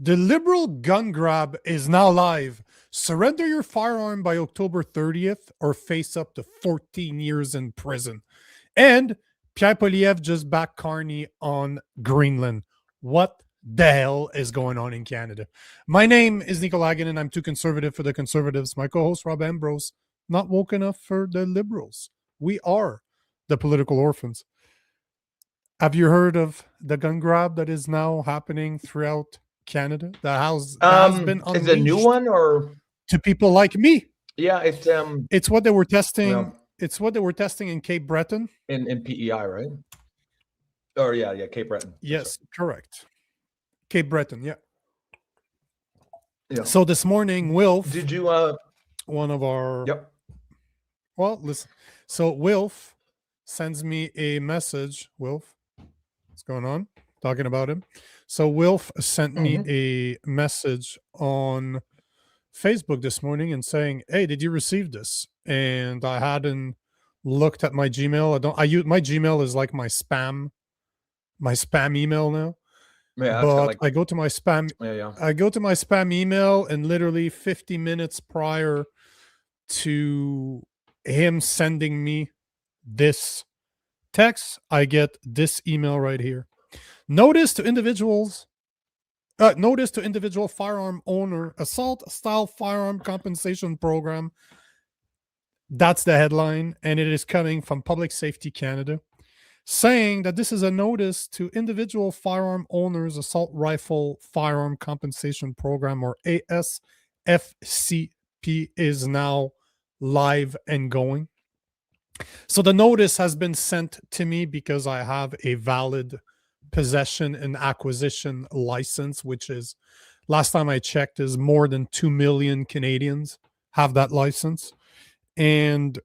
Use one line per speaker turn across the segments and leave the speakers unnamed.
The liberal gun grab is now live. Surrender your firearm by October 30th or face up to 14 years in prison. And Pierre Poilievre just backed Carney on Greenland. What the hell is going on in Canada? My name is Nico Lagan, and I'm too conservative for the conservatives. My co-host Rob Ambrose, not woke enough for the liberals. We are the political orphans. Have you heard of the gun grab that is now happening throughout Canada? That has been unleashed.
Is it a new one or
to people like me?
Yeah,
it's what they were testing.
Yeah.
It's what they were testing in Cape Breton.
In PEI, right? Or yeah, Cape Breton.
Yes, correct. Cape Breton, yeah.
Yeah.
So this morning, Wilf.
Did you
one of our
Yep.
Well, listen. So Wilf sends me a message. Wilf, what's going on? Talking about him. So Wilf sent me a message on Facebook this morning and saying, "Hey, did you receive this?" And I hadn't looked at my Gmail. I use my Gmail is like my spam email now.
Yeah,
but I go to my spam.
Yeah.
I go to my spam email, and literally 50 minutes prior to him sending me this text, I get this email right here. Notice to individual firearm owner, assault style firearm compensation program. That's the headline, and it is coming from Public Safety Canada, saying that this is a notice to individual firearm owners assault rifle firearm compensation program, or ASFCP, is now live and going. So the notice has been sent to me because I have a valid possession and acquisition license, which is, last time I checked, is more than 2 million Canadians have that license. And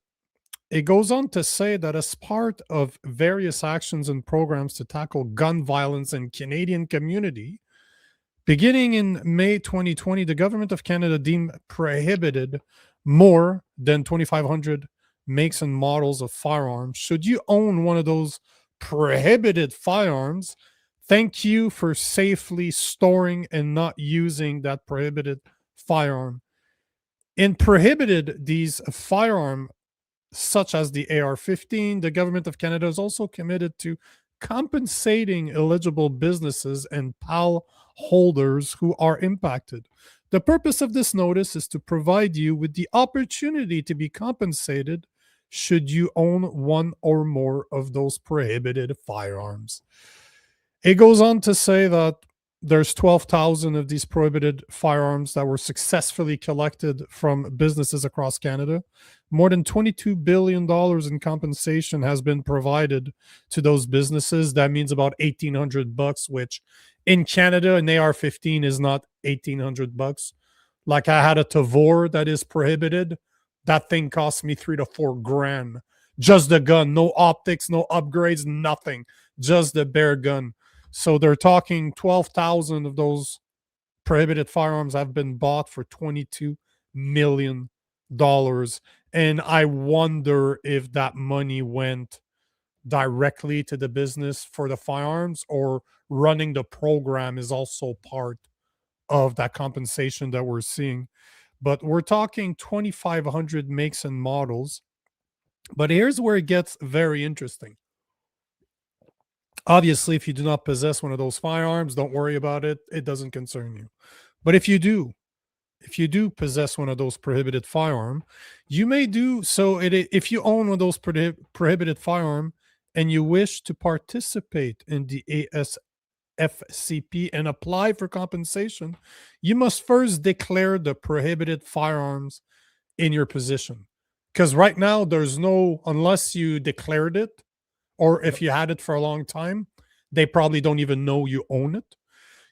it goes on to say that as part of various actions and programs to tackle gun violence in Canadian community, beginning in May 2020, the government of Canada deemed prohibited more than 2,500 makes and models of firearms. Should you own one of those prohibited firearms, thank you for safely storing and not using that prohibited firearm. In prohibited these firearms, such as the AR-15, the government of Canada is also committed to compensating eligible businesses and PAL holders who are impacted. The purpose of this notice is to provide you with the opportunity to be compensated should you own one or more of those prohibited firearms. It goes on to say that there's 12,000 of these prohibited firearms that were successfully collected from businesses across Canada. More than $22 billion in compensation has been provided to those businesses. That means about $1,800, which in Canada, an AR-15 is not $1,800. Like, I had a Tavor that is prohibited. That thing cost me $3,000 to $4,000. Just the gun, no optics, no upgrades, nothing. Just the bare gun. So they're talking 12,000 of those prohibited firearms have been bought for $22 million. And I wonder if that money went directly to the business for the firearms, or running the program is also part of that compensation that we're seeing. But we're talking 2,500 makes and models. But here's where it gets very interesting. Obviously, if you do not possess one of those firearms, don't worry about it. It doesn't concern you. But if you do possess one of those prohibited firearms, you may do so. If you own one of those prohibited firearms and you wish to participate in the ASFCP and apply for compensation, you must first declare the prohibited firearms in your possession. Because right now, there's no, unless you declared it, or if you had it for a long time, they probably don't even know you own it.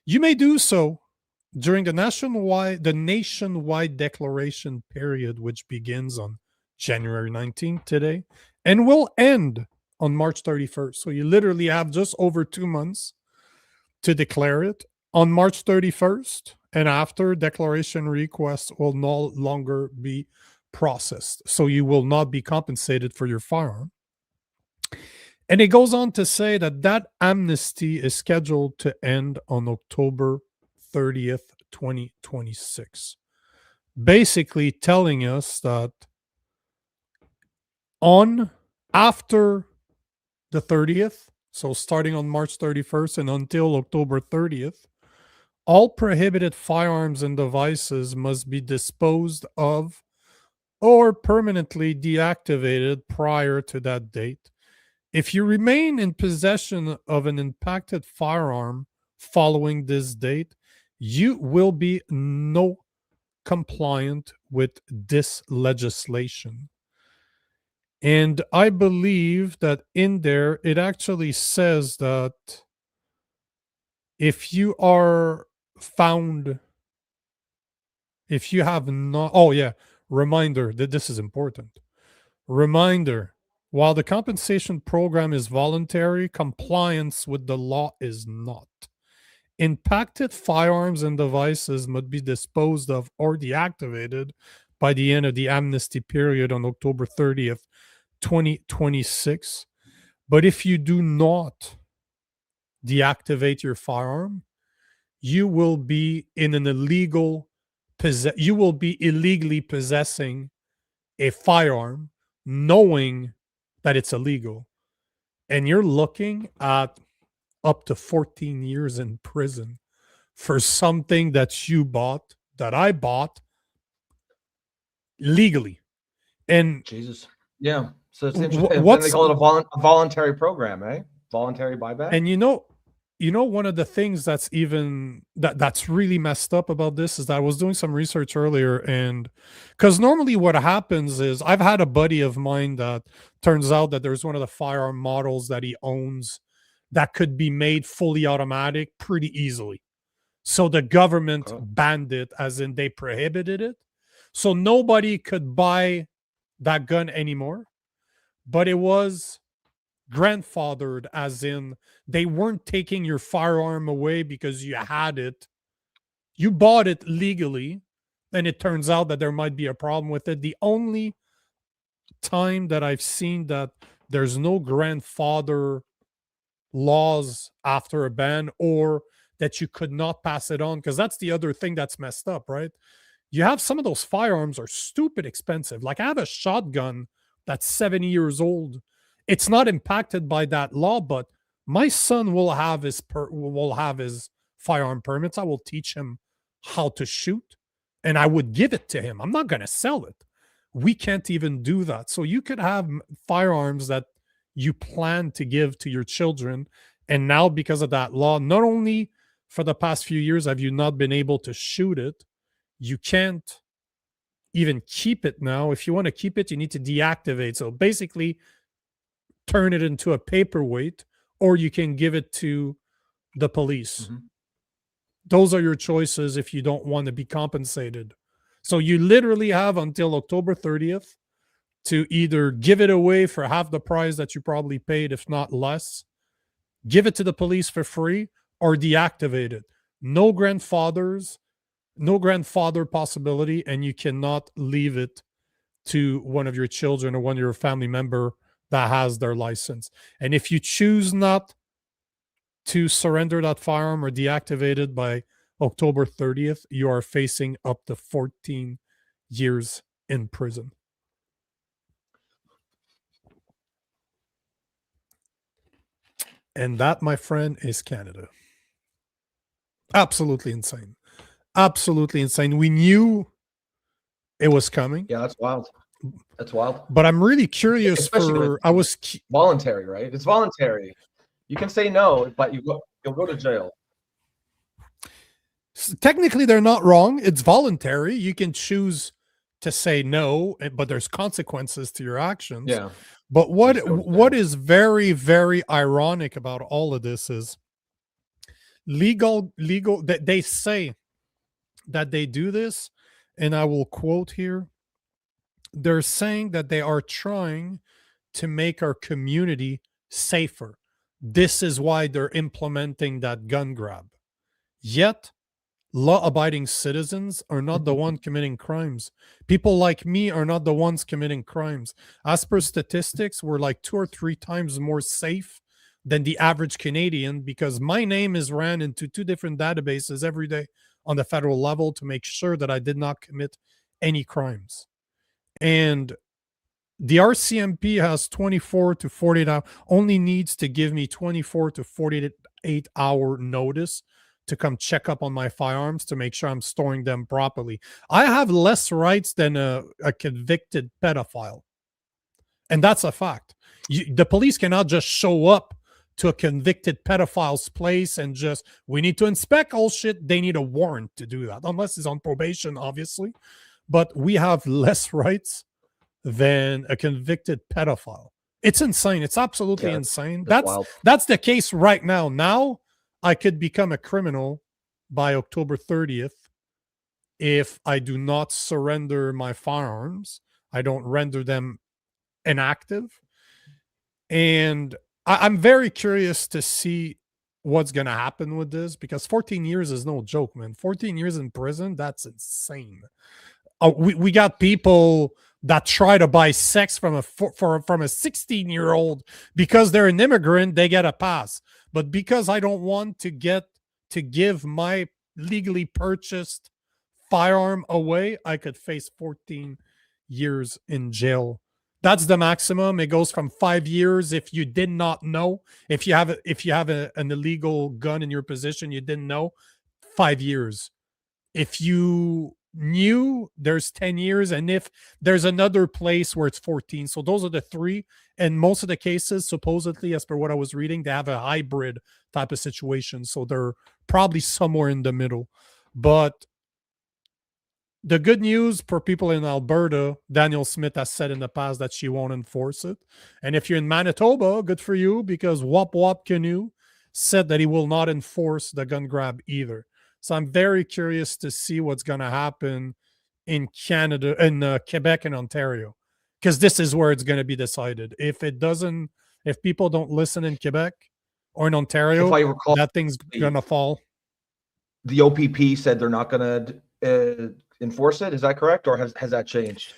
You may do so during the nationwide declaration period, which begins on January 19th today and will end on March 31st. So you literally have just over 2 months to declare it. On March 31st and after, declaration requests will no longer be processed. So you will not be compensated for your firearm. And it goes on to say that amnesty is scheduled to end on October 30th, 2026. Basically telling us that after the 30th, so starting on March 31st and until October 30th, all prohibited firearms and devices must be disposed of or permanently deactivated prior to that date. If you remain in possession of an impacted firearm following this date, you will be no compliant with this legislation. And I believe that in there, it actually says that if you are found, if you have not, oh yeah, reminder that this is important. Reminder, while the compensation program is voluntary, compliance with the law is not. Impacted firearms and devices must be disposed of or deactivated by the end of the amnesty period on October 30th, 2026. But if you do not deactivate your firearm, you will be in an you will be illegally possessing a firearm knowing that it's illegal. And you're looking at up to 14 years in prison for something that you bought, that I bought legally. And
Jesus. Yeah. So it's interesting. Then they call it a voluntary program, eh? Voluntary buyback.
And one of the things that's that's really messed up about this is that I was doing some research earlier, and because normally what happens is I've had a buddy of mine that turns out that there's one of the firearm models that he owns that could be made fully automatic pretty easily. So the government banned it, as in they prohibited it. So nobody could buy that gun anymore. But it was grandfathered, as in they weren't taking your firearm away because you had it. You bought it legally, and it turns out that there might be a problem with it. The only time that I've seen that there's no grandfather laws after a ban, or that you could not pass it on, because that's the other thing that's messed up, right? You have some of those firearms are stupid expensive. Like I have a shotgun that's 70 years old. It's not impacted by that law, but my son will have his firearm permits. I will teach him how to shoot, and I would give it to him. I'm not going to sell it. We can't even do that. So you could have firearms that you plan to give to your children, and now because of that law, not only for the past few years have you not been able to shoot it, you can't even keep it now. If you want to keep it, you need to deactivate. So basically, turn it into a paperweight, or you can give it to the police. Mm-hmm. Those are your choices if you don't want to be compensated. So you literally have until October 30th to either give it away for half the price that you probably paid, if not less, give it to the police for free, or deactivate it. No grandfather possibility, and you cannot leave it to one of your children or one of your family member that has their license. And if you choose not to surrender that firearm or deactivate it by October 30th, you are facing up to 14 years in prison. And that, my friend, is Canada. Absolutely insane. Absolutely insane. We knew it was coming.
Yeah, that's wild. That's wild.
But I'm really curious.
Especially voluntary, right? It's voluntary. You can say no, but you'll go to jail.
Technically, they're not wrong. It's voluntary. You can choose to say no, but there's consequences to your actions.
Yeah.
But what is very, very ironic about all of this is legal that they say that they do this, and I will quote here. They're saying that they are trying to make our community safer. This is why they're implementing that gun grab. Yet, law-abiding citizens are not the one committing crimes. People like me are not the ones committing crimes. As per statistics, we're like 2 or 3 times more safe than the average Canadian, because my name is ran into 2 different databases every day. on the federal level to make sure that I did not commit any crimes. And the RCMP has 24 to 48 hours, only needs to give me 24 to 48 hour notice to come check up on my firearms to make sure I'm storing them properly. I have less rights than a convicted pedophile. And that's a fact. The police cannot just show up to a convicted pedophile's place and just, we need to inspect all shit. They need a warrant to do that, unless he's on probation, obviously. But we have less rights than a convicted pedophile. It's insane. It's absolutely insane. That's the case right now. Now I could become a criminal by October 30th if I do not surrender my firearms. I don't render them inactive. And I'm very curious to see what's going to happen with this, because 14 years is no joke, man. 14 years in prison, that's insane. We got people that try to buy sex from a 16-year-old because they're an immigrant, they get a pass. But because I don't want to give my legally purchased firearm away, I could face 14 years in jail. That's the maximum. It goes from 5 years if you did not know. If you have an illegal gun in your possession, you didn't know, 5 years. If you knew, there's 10 years. And if there's another place where it's 14. So those are the three. And most of the cases, supposedly, as per what I was reading, they have a hybrid type of situation. So they're probably somewhere in the middle. But the good news for people in Alberta, Daniel Smith has said in the past that she won't enforce it. And if you're in Manitoba, good for you, because Wop Wop Canoe said that he will not enforce the gun grab either. So I'm very curious to see what's going to happen in Canada, in Quebec and Ontario, because this is where it's going to be decided. If people don't listen in Quebec or in Ontario, if I recall, that thing's going to fall.
The OPP said they're not going to enforce it. Is that correct? Or has that changed?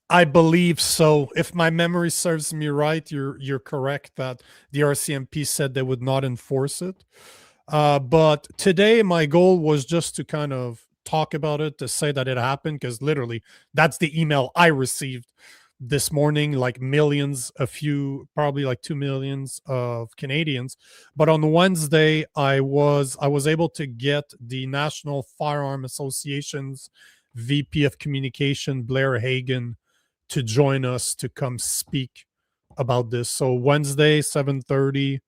I believe so. If my memory serves me right, you're correct that the RCMP said they would not enforce it. But today my goal was just to kind of talk about it, to say that it happened, because literally that's the email I received this morning, like millions, probably like 2 million of Canadians. But on Wednesday, I was able to get the National Firearm Association's VP of Communication, Blair Hagan, to join us to come speak about this. So Wednesday, 7:30,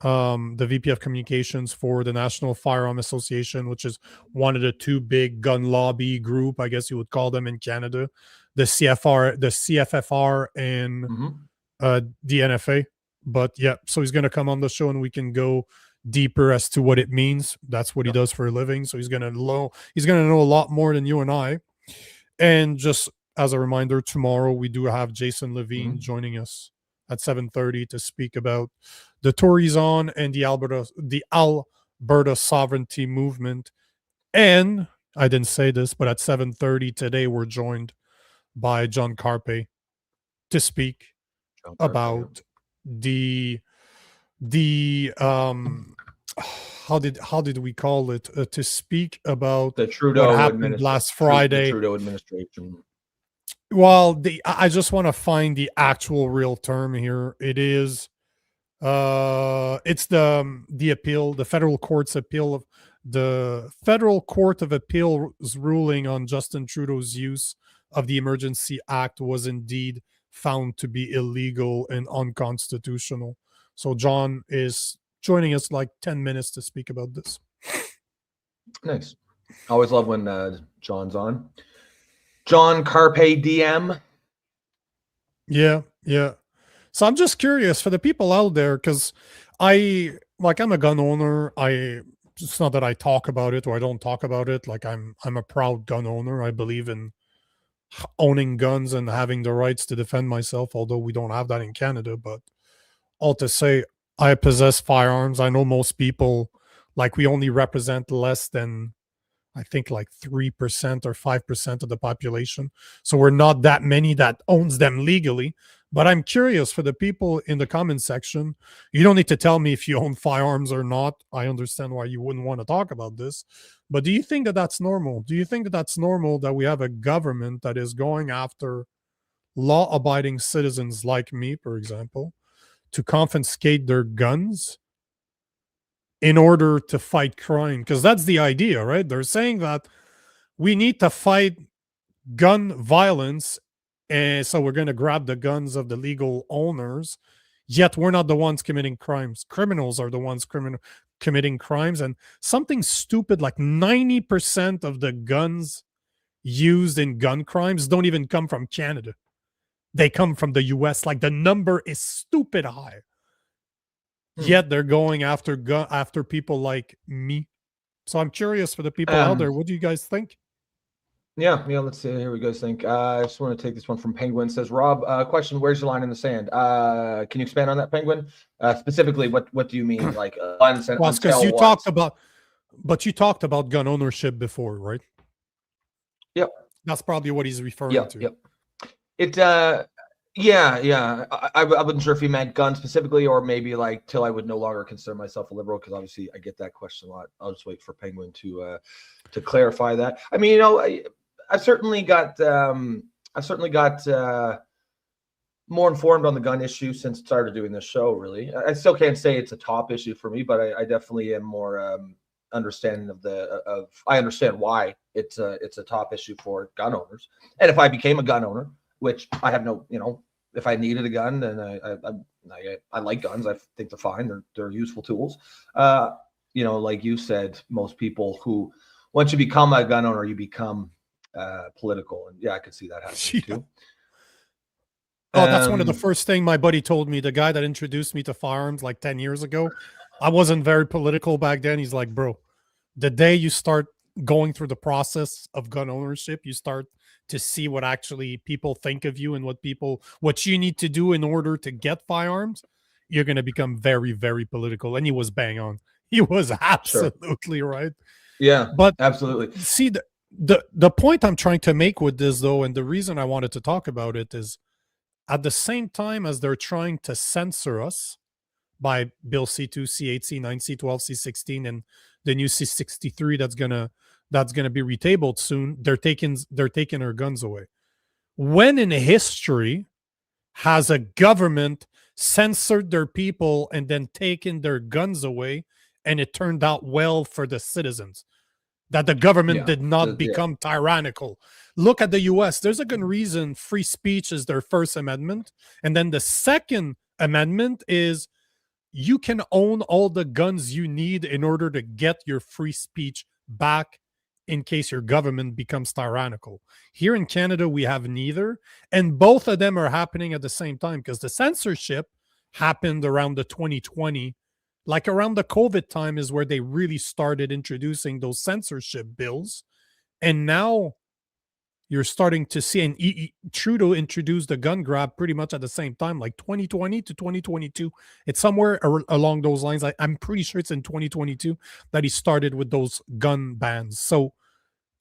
the VP of Communications for the National Firearm Association, which is one of the two big gun lobby group, I guess you would call them in Canada, the CFFR and the NFA. But yeah, so he's going to come on the show and we can go deeper as to what it means. That's what he does for a living. So he's going to know a lot more than you and I. And just as a reminder, tomorrow we do have Jason Levine joining us at 7:30 to speak about the Tories on and the Alberta sovereignty movement. And I didn't say this, but at 7:30 today, we're joined by John Carpay to speak about the how did we call it, to speak about
the Trudeau
what happened last Friday.
The Trudeau administration.
Well, I just want to find the actual real term here. It is it's the appeal, the federal court's appeal of the Federal Court of Appeal's ruling on Justin Trudeau's use of the Emergency Act was indeed found to be illegal and unconstitutional. So John is joining us like 10 minutes to speak about this.
Nice. I always love when John's on. John Carpay DM.
Yeah. So I'm just curious for the people out there, because I'm a gun owner. It's not that I talk about it or I don't talk about it. Like I'm a proud gun owner. I believe in owning guns and having the rights to defend myself, although we don't have that in Canada. But all to say, I possess firearms. I know most people, like, we only represent less than, I think, like 3% or 5% of the population. So we're not that many that owns them legally. But I'm curious for the people in the comment section. You don't need to tell me if you own firearms or not. I understand why you wouldn't want to talk about this. But do you think that that's normal? Do you think that that's normal that we have a government that is going after law-abiding citizens like me, for example, to confiscate their guns in order to fight crime? Because that's the idea, right? They're saying that we need to fight gun violence, and so we're going to grab the guns of the legal owners, yet we're not the ones committing crimes. Criminals are the ones committing crimes. And something stupid like 90% of the guns used in gun crimes don't even come from Canada. They come from the US. Like, the number is stupid high. Yet they're going after people like me. So I'm curious for the people out there. What do you guys think?
Yeah, let's see here. We guys think. I just want to take this one from Penguin. It says, Rob, question, where's your line in the sand? Can you expand on that, Penguin? Specifically, what do you mean? Like, line in the sand?
Well, because you talked about gun ownership before, right?
Yep.
That's probably what he's referring to.
Yep. I wasn't sure if he meant gun specifically, or maybe like till I would no longer consider myself a liberal, because obviously I get that question a lot. I'll just wait for Penguin to clarify that. I mean, I've certainly got more informed on the gun issue since I started doing this show. Really, I still can't say it's a top issue for me, but I definitely am more understanding I understand why it's a top issue for gun owners. And if I became a gun owner, which I have no, if I needed a gun, then I like guns. I think they're fine. They're useful tools. Like you said, most people who, once you become a gun owner, you become political. And yeah, I could see that happening too.
Oh, that's one of the first thing my buddy told me, the guy that introduced me to firearms like 10 years ago. I wasn't very political back then. He's like, bro, the day you start going through the process of gun ownership, you start to see what actually people think of you and what you need to do in order to get firearms, you're going to become very, very political. And he was bang on. He was absolutely right.
Yeah,
but
absolutely.
See, the point I'm trying to make with this, though, and the reason I wanted to talk about it is, at the same time as they're trying to censor us by Bill C2, C8, C9, C12, C16, and the new C63 that's gonna be retabled soon, they're taking our guns away. When in history has a government censored their people and then taken their guns away, and it turned out well for the citizens? That the government did not become tyrannical. Look at the US. There's a good reason free speech is their First Amendment. And then the Second Amendment is you can own all the guns you need in order to get your free speech back in case your government becomes tyrannical. Here in Canada, we have neither. And both of them are happening at the same time, because the censorship happened around the 2020. Like around the COVID time is where they really started introducing those censorship bills. And now you're starting to see, and Trudeau introduced the gun grab pretty much at the same time, like 2020 to 2022. It's somewhere along those lines. I'm pretty sure it's in 2022 that he started with those gun bans. So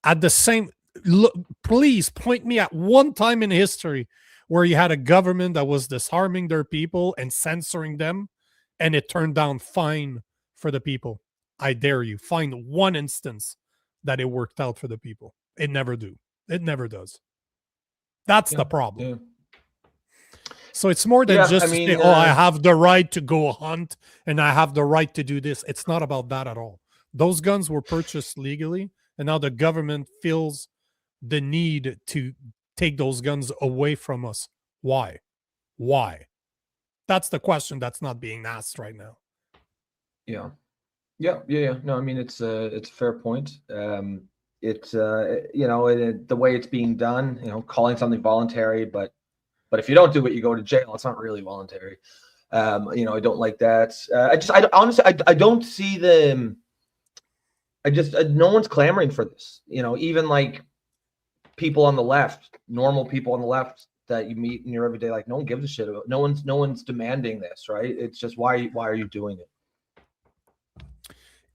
at the same, look, please point me at one time in history where you had a government that was disarming their people and censoring them, and it turned down fine for the people. I dare you. Find one instance that it worked out for the people. It never do. It never does. That's the problem.
Yeah.
So it's more than just say, I have the right to go hunt and I have the right to do this. It's not about that at all. Those guns were purchased legally, and now the government feels the need to take those guns away from us. Why? That's the question that's not being asked right now.
Yeah. No, I mean, it's a fair point. It's the way it's being done, calling something voluntary, but if you don't do it, you go to jail. It's not really voluntary. I don't like that. I honestly don't see the. No one's clamoring for this. Even like people on the left, normal people on the left that you meet in your everyday life, no one gives a shit about. No one's demanding this, right? It's just why are you doing it?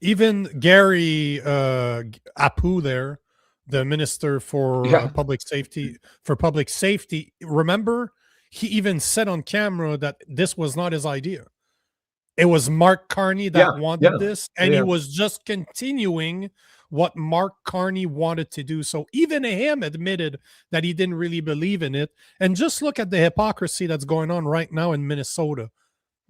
Even Gary Apu there, the minister for public safety. Remember, he even said on camera that this was not his idea. It was Mark Carney that
Yeah,
wanted
yeah,
this, and he
yeah.
was just continuing what Mark Carney wanted to do. So even him admitted that he didn't really believe in it. And just look at the hypocrisy that's going on right now in Minnesota.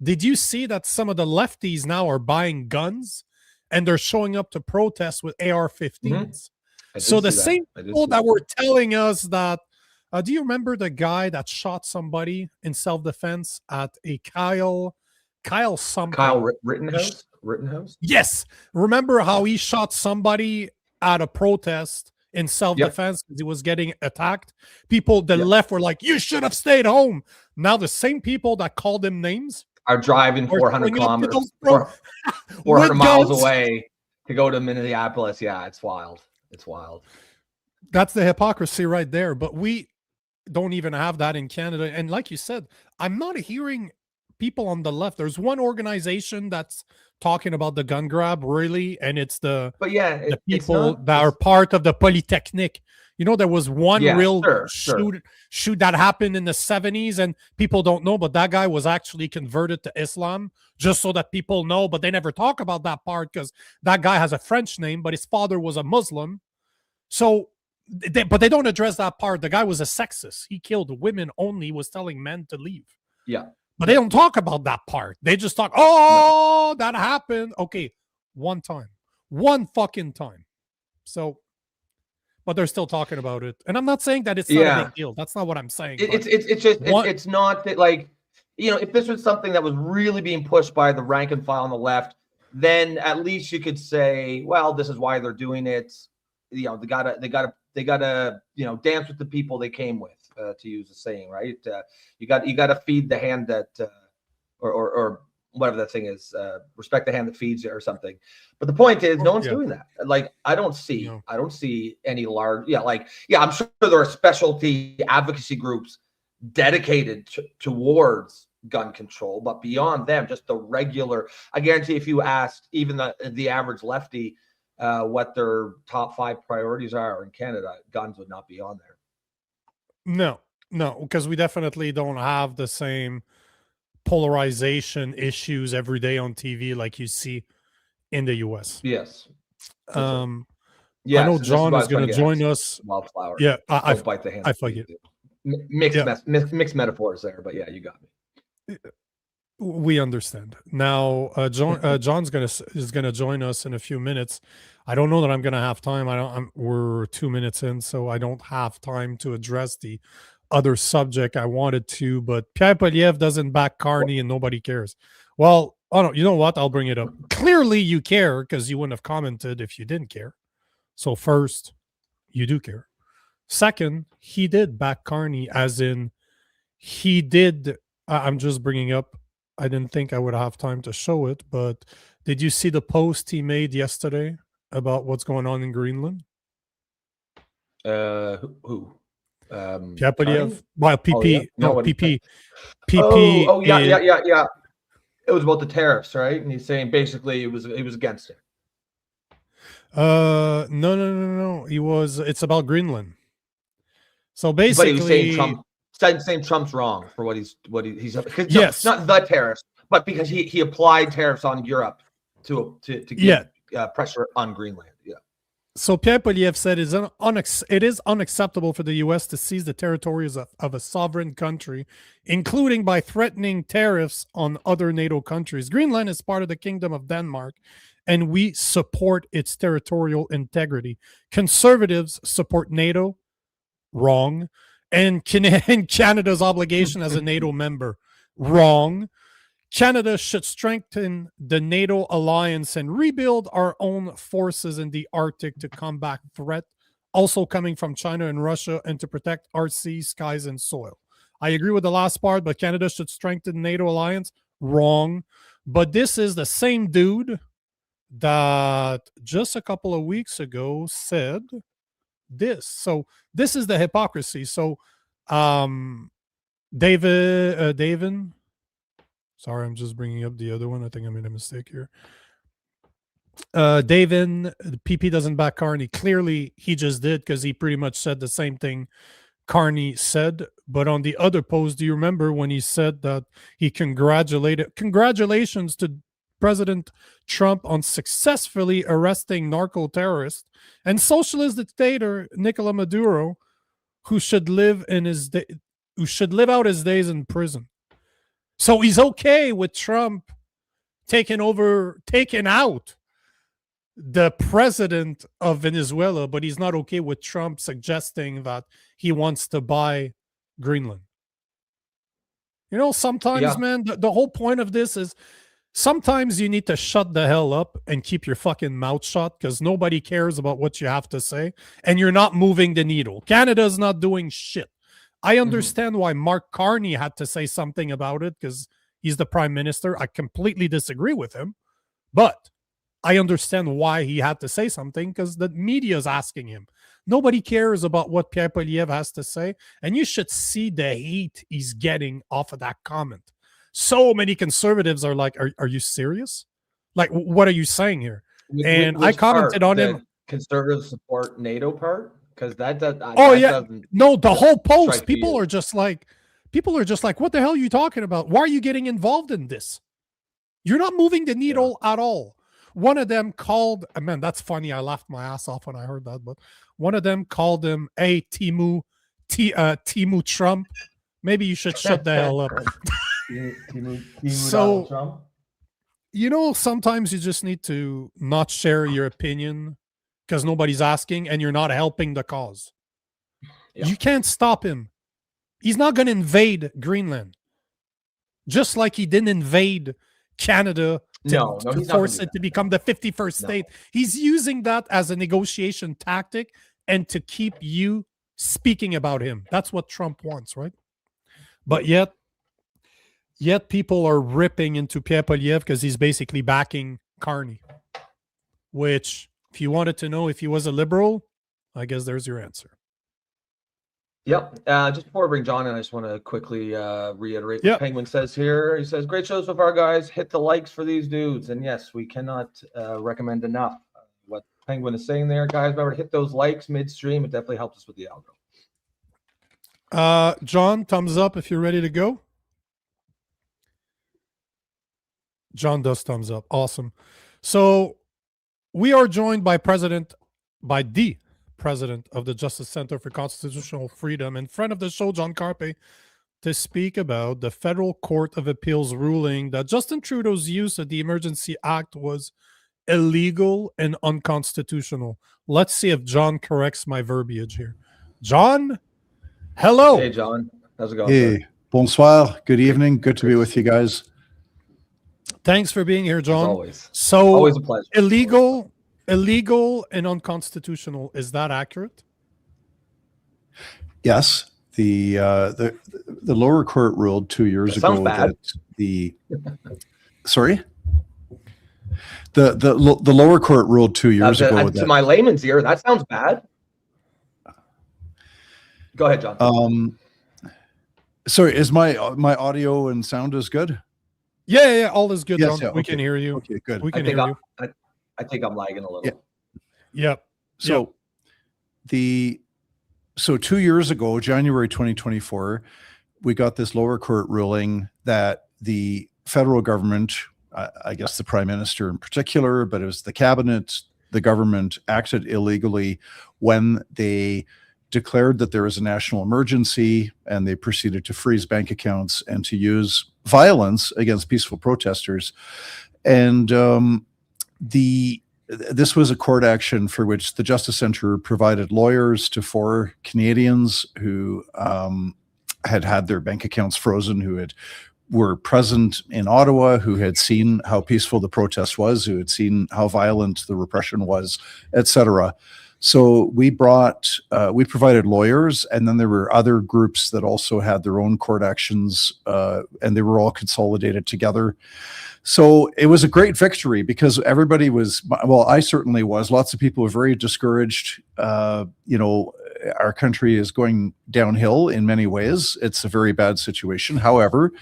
Did you see that some of the lefties now are buying guns and they're showing up to protest with AR-15s? So the same people that were telling us that, do you remember the guy that shot somebody in self-defense at a Kyle something?
Kyle Rittenhouse?
Yes. Remember how he shot somebody at a protest in self-defense because he was getting attacked? People, the left were like, you should have stayed home. Now the same people that called him names
are driving 400 kilometers, 400 miles away to go to Minneapolis. Yeah, it's wild. It's wild.
That's the hypocrisy right there. But we don't even have that in Canada. And like you said, I'm not hearing people on the left. There's one organization that's talking about the gun grab, really, and it's the people that are part of the Polytechnique. You know, there was one shoot that happened in the 70s, and people don't know, but that guy was actually converted to Islam, just so that people know, but they never talk about that part because that guy has a French name, but his father was a Muslim. So, but they don't address that part. The guy was a sexist. He killed women only, was telling men to leave.
Yeah.
But they don't talk about that part. They just talk, that happened. Okay, one fucking time. So, but they're still talking about it. And I'm not saying that it's not a big deal. That's not what I'm saying.
It's not that, like, you know, if this was something that was really being pushed by the rank and file on the left, then at least you could say, well, this is why they're doing it. You know, they gotta, you know, dance with the people they came with. To use the saying, right? You got to feed the hand that, or whatever that thing is, respect the hand that feeds you or something. But the point is, no one's doing that. Like, I don't see any large, I'm sure there are specialty advocacy groups dedicated towards gun control, but beyond them, just the regular. I guarantee, if you asked even the average lefty what their top 5 priorities are in Canada, guns would not be on there.
No, because we definitely don't have the same polarization issues every day on TV like you see in the US.
Yes.
I know John is going to join us.
Wildflower.
Yeah,
I bite the hand.
I forget.
Mixed metaphors there, but yeah, you got me.
We understand now. John's is gonna join us in a few minutes. I don't know that I'm gonna have time. We're 2 minutes in, so I don't have time to address the other subject I wanted to. But Pierre Poilievre doesn't back Carney, and nobody cares. Well, you know what? I'll bring it up. Clearly, you care, because you wouldn't have commented if you didn't care. So first, you do care. Second, he did back Carney, as in he did. I'm just bringing up. I didn't think I would have time to show it, but did you see the post he made yesterday about what's going on in Greenland?
Who?
Pierre Poilievre. Well, PP. PP.
PP. Oh, yeah. It was about the tariffs, right? And he's saying basically he was against it.
No. It's about Greenland. So basically,
but he was saying Trump's wrong for what he's
yes,
not the tariffs, but because he applied tariffs on Europe to get pressure on Greenland. Yeah.
So Pierre Poilievre said it is unacceptable for the U.S. to seize the territories of a sovereign country, including by threatening tariffs on other NATO countries. Greenland is part of the Kingdom of Denmark, and we support its territorial integrity. Conservatives support NATO. Wrong. And Canada's obligation as a NATO member. Wrong. Canada should strengthen the NATO alliance and rebuild our own forces in the Arctic to combat threat, also coming from China and Russia, and to protect our seas, skies, and soil. I agree with the last part, but Canada should strengthen NATO alliance. Wrong. But this is the same dude that just a couple of weeks ago said this. So this is the hypocrisy. So David, sorry, I'm just bringing up the other one. I think I made a mistake here. David, PP doesn't back Carney. Clearly, he just did, because he pretty much said the same thing Carney said. But on the other post, do you remember when he said that he congratulations to President Trump on successfully arresting narco-terrorist and socialist dictator Nicolas Maduro, who should live out his days in prison. So he's okay with Trump taking out the president of Venezuela, but he's not okay with Trump suggesting that he wants to buy Greenland. You know, sometimes, man, the whole point of this is sometimes you need to shut the hell up and keep your fucking mouth shut, because nobody cares about what you have to say, and you're not moving the needle. Canada's not doing shit. I understand why Mark Carney had to say something about it, because he's the prime minister. I completely disagree with him, but I understand why he had to say something, because the media is asking him. Nobody cares about what Pierre Poilievre has to say, and you should see the hate he's getting off of that comment. So many conservatives are like, are you serious? Like, what are you saying here? And I commented on him.
Conservative support NATO part? Because that does.
No, the whole post. People are just like, what the hell are you talking about? Why are you getting involved in this? You're not moving the needle at all. One of them called, man, that's funny. I laughed my ass off when I heard that, but one of them called him, hey, Timu Trump. Maybe you should shut the hell up. So, Trump. You know, sometimes you just need to not share your opinion because nobody's asking and you're not helping the cause. Yeah. You can't stop him. He's not going to invade Greenland. Just like he didn't invade Canada to force it to become the 51st state. He's using that as a negotiation tactic and to keep you speaking about him. That's what Trump wants, right? But yet people are ripping into Pierre Poilievre because he's basically backing Carney, which, if you wanted to know if he was a liberal, I guess there's your answer.
Yep. Just before I bring John in, I just want to quickly reiterate what Penguin says here. He says, great show so far, guys. Hit the likes for these dudes. And yes, we cannot recommend enough what Penguin is saying there. Guys, remember to hit those likes midstream. It definitely helps us with the algo.
John, thumbs up if you're ready to go. John does thumbs up. Awesome. So we are joined by the President of the Justice Center for Constitutional Freedom and friend of the show, John Carpay, to speak about the Federal Court of Appeals ruling that Justin Trudeau's use of the Emergency Act was illegal and unconstitutional. Let's see if John corrects my verbiage here. John, hello.
Hey, John. How's it going?
Hey,
sir?
Bonsoir. Good evening. Good to be with you guys.
Thanks for being here, John.
As always.
So,
always a pleasure.
Illegal and unconstitutional. Is that accurate?
Yes. The lower court ruled 2 years ago that the sorry. The lower court ruled 2 years ago.
To my layman's ear, that sounds bad. Go ahead, John.
Sorry, is my audio and sound is good?
Yeah, all is good.
Yes,
John. We can hear you.
Okay, good.
We can hear you.
I think I'm lagging a little.
Yep.
So 2 years ago, January 2024, we got this lower court ruling that the federal government, I guess the prime minister in particular, but it was the cabinet, the government acted illegally when they declared that there was a national emergency and they proceeded to freeze bank accounts and to use violence against peaceful protesters. And this was a court action for which the Justice Center provided lawyers to 4 Canadians who had their bank accounts frozen, who were present in Ottawa, who had seen how peaceful the protest was, who had seen how violent the repression was, etc. So we provided lawyers, and then there were other groups that also had their own court actions, and they were all consolidated together. So it was a great victory because everybody was, well, I certainly was. Lots of people were very discouraged. Our country is going downhill in many ways. It's a very bad situation. However,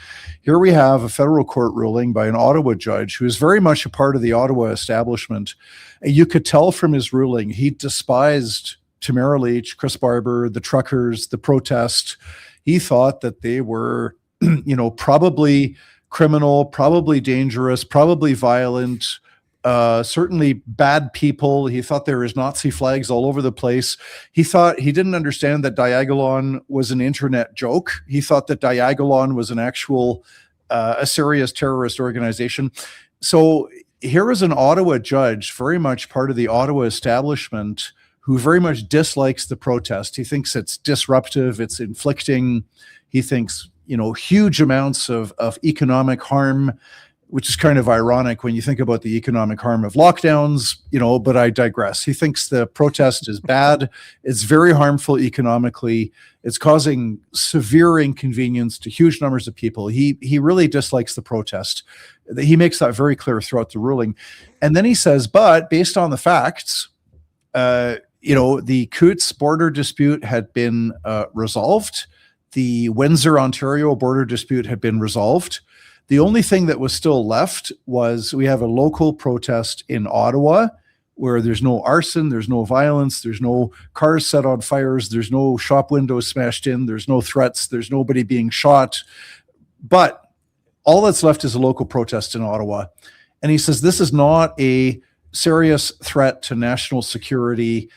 here we have a federal court ruling by an Ottawa judge who is very much a part of the Ottawa establishment. You could tell from his ruling, he despised Tamara Leach, Chris Barber, the truckers, the protest. He thought that they were, probably criminal, probably dangerous, probably violent, certainly bad people. He thought there was Nazi flags all over the place. He didn't understand that Diagolon was an internet joke. He thought that Diagolon was an actual, a serious terrorist organization. So here is an Ottawa judge, very much part of the Ottawa establishment, who very much dislikes the protest. He thinks it's disruptive, it's inflicting, he thinks, huge amounts of economic harm, which is kind of ironic when you think about the economic harm of lockdowns, but I digress. He thinks the protest is bad. It's very harmful economically. It's causing severe inconvenience to huge numbers of people. He really dislikes the protest. He makes that very clear throughout the ruling. And then he says, but based on the facts, the Coutts border dispute had been resolved. The Windsor, Ontario border dispute had been resolved. The only thing that was still left was we have a local protest in Ottawa where there's no arson, there's no violence, there's no cars set on fires, there's no shop windows smashed in, there's no threats, there's nobody being shot. But all that's left is a local protest in Ottawa. And he says this is not a serious threat to national security,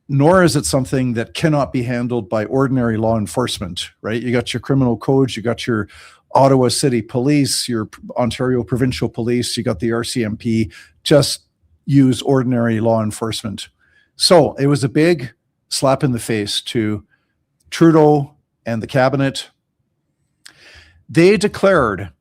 nor is it something that cannot be handled by ordinary law enforcement, right? You got your criminal codes, you got your Ottawa City Police, your Ontario Provincial Police, you got the RCMP, just use ordinary law enforcement. So it was a big slap in the face to Trudeau and the cabinet. They declared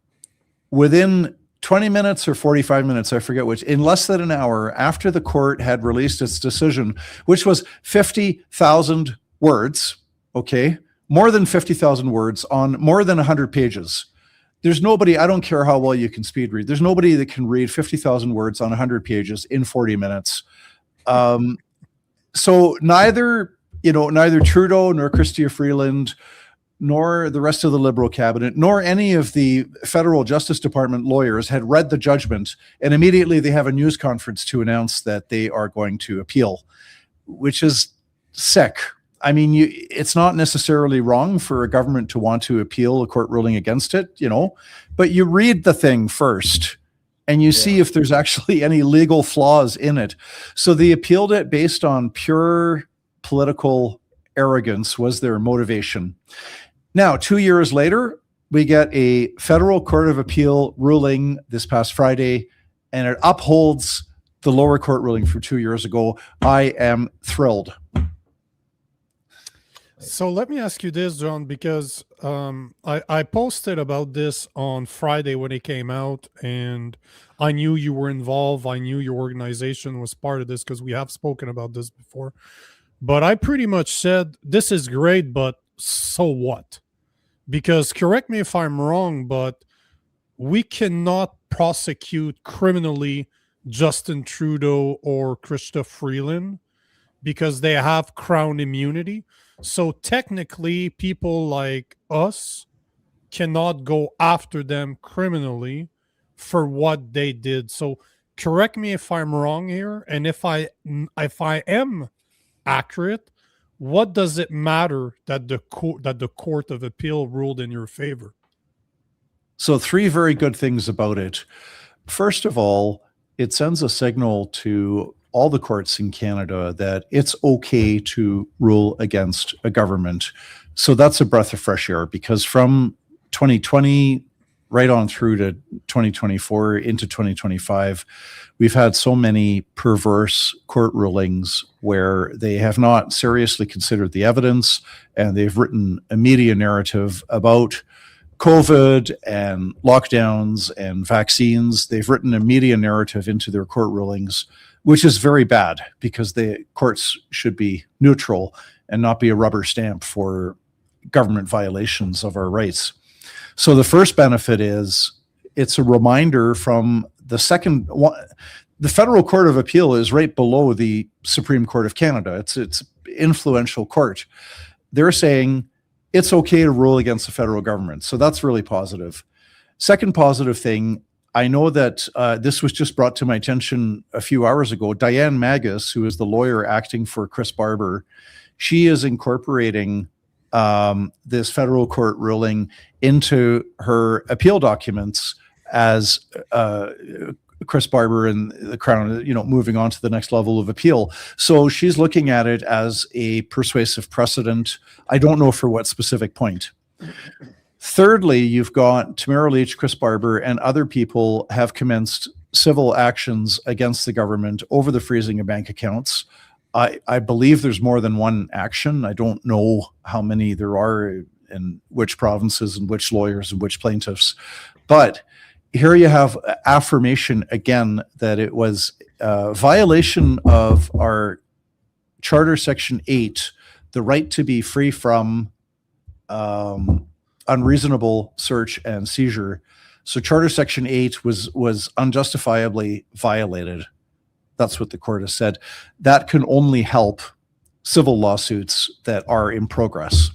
within 20 minutes or 45 minutes, I forget which, in less than an hour after the court had released its decision, which was 50,000 words, okay? More than 50,000 words on more than 100 pages. There's nobody, I don't care how well you can speed read, there's nobody that can read 50,000 words on 100 pages in 40 minutes. So neither Trudeau nor Chrystia Freeland nor the rest of the Liberal cabinet, nor any of the federal Justice Department lawyers had read the judgment, and immediately they have a news conference to announce that they are going to appeal, which is sick. I mean, it's not necessarily wrong for a government to want to appeal a court ruling against it, but you read the thing first and you see if there's actually any legal flaws in it. So they appealed it based on pure political arrogance was their motivation. Now, 2 years later, we get a federal court of appeal ruling this past Friday, and it upholds the lower court ruling from 2 years ago. I am thrilled.
So let me ask you this, John, because I posted about this on Friday when it came out, and I knew you were involved. I knew your organization was part of this because we have spoken about this before. But I pretty much said, this is great, but so what? Because correct me if I'm wrong, but we cannot prosecute criminally Justin Trudeau or Chrystia Freeland because they have Crown immunity. So technically, people like us cannot go after them criminally for what they did. So correct me if I'm wrong here. And if I am accurate, what does it matter that the Court of Appeal ruled in your favor?
So 3 very good things about it. First of all, it sends a signal to all the courts in Canada that it's okay to rule against a government. So that's a breath of fresh air, because from 2020 right on through to 2024 into 2025, we've had so many perverse court rulings where they have not seriously considered the evidence, and they've written a media narrative about COVID and lockdowns and vaccines. They've written a media narrative into their court rulings, which is very bad, because the courts should be neutral and not be a rubber stamp for government violations of our rights. So the first benefit is it's a reminder from the second one. The Federal Court of Appeal is right below the Supreme Court of Canada. It's influential court. They're saying it's okay to rule against the federal government. So that's really positive. Second positive thing, I know that this was just brought to my attention a few hours ago. Diane Magus, who is the lawyer acting for Chris Barber, she is incorporating this federal court ruling into her appeal documents as Chris Barber and the Crown, moving on to the next level of appeal. So she's looking at it as a persuasive precedent. I don't know for what specific point. Thirdly, you've got Tamara Leach, Chris Barber, and other people have commenced civil actions against the government over the freezing of bank accounts. I believe there's more than one action. I don't know how many there are in which provinces and which lawyers and which plaintiffs. But here you have affirmation again that it was a violation of our Charter Section 8, the right to be free from unreasonable search and seizure. So Charter Section 8 was unjustifiably violated. That's what the court has said. That can only help civil lawsuits that are in progress.